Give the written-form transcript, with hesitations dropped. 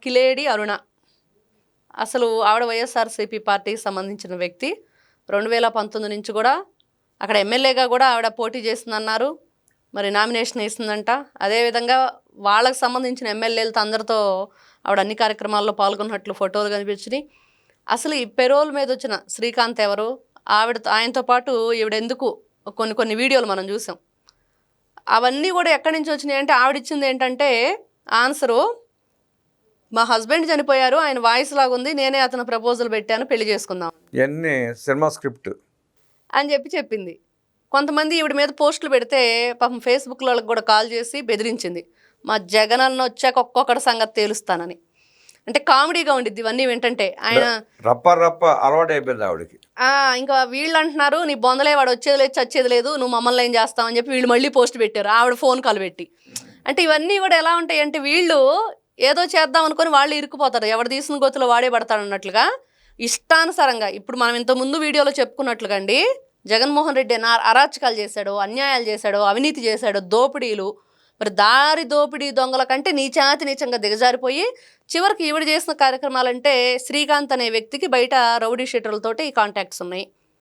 కిలేడి అరుణ. అసలు ఆవిడ వైఎస్ఆర్సీపీ పార్టీకి సంబంధించిన వ్యక్తి. 2019 నుంచి కూడా అక్కడ ఎమ్మెల్యేగా కూడా ఆవిడ పోటీ చేస్తుందన్నారు. మరి నామినేషన్ వేసిందంట. అదేవిధంగా వాళ్ళకి సంబంధించిన ఎమ్మెల్యేలతో అందరితో ఆవిడ అన్ని కార్యక్రమాల్లో పాల్గొన్నట్లు ఫోటోలు కనిపించినాయి. అసలు ఈ పెరోల్ మీద వచ్చిన శ్రీకాంత్ ఎవరు, ఆయనతో పాటు ఈవిడెందుకు, కొన్ని వీడియోలు మనం చూసాం. అవన్నీ కూడా ఎక్కడి నుంచి వచ్చినాయి అంటే ఆవిడిచ్చింది ఏంటంటే ఆన్సరు, మా హస్బెండ్ చనిపోయారు, ఆయన వాయిస్ లాగుంది, నేనే అతను ప్రపోజల్ పెట్టాను, పెళ్లి చేసుకుందాం ఇవన్నీ సినిమా స్క్రిప్ట్ అని చెప్పింది. కొంతమంది ఈవిడ మీద పోస్టులు పెడితే పాపం ఫేస్బుక్లో వాళ్ళకి కూడా కాల్ చేసి బెదిరించింది, మా జగన్ అన్న వచ్చాక ఒక్కొక్కటి సంగతి తేలుస్తానని. అంటే కామెడీగా ఉండిద్ది ఇవన్నీ వింటంటే. ఆయన రప్ప అలవాటు అయిపోయింది ఆవిడకి. ఇంకా వీళ్ళు అంటున్నారు, నీ బొందలే, వాడు వచ్చేది లేదు చచ్చేది లేదు, నువ్వు మమ్మల్ని ఏం చేస్తావని చెప్పి వీళ్ళు మళ్ళీ పోస్ట్ పెట్టారు, ఆవిడ ఫోన్ కాల్ పెట్టి. అంటే ఇవన్నీ కూడా ఎలా ఉంటాయి అంటే వీళ్ళు ఏదో చేద్దాం అనుకొని వాళ్ళు ఇరుక్కుపోతారు, ఎవడు తీసిన గొత్తులో వాడే పడతాడు అన్నట్లుగా ఇష్టానుసారంగా. ఇప్పుడు మనం ఇంతకుముందు వీడియోలో చెప్పుకున్నట్లుగా అండి, జగన్మోహన్ రెడ్డి అరాచకాలు చేశాడు, అన్యాయాలు చేశాడు, అవినీతి చేశాడు, దోపిడీలు. మరి దారి దోపిడీ దొంగల కంటే నీచంగా దిగజారిపోయి చివరికి ఈవిడ చేసిన కార్యక్రమాలంటే శ్రీకాంత్ అనే వ్యక్తికి బయట రౌడీ షీటర్లతోటి ఈ కాంటాక్ట్స్ ఉన్నాయి.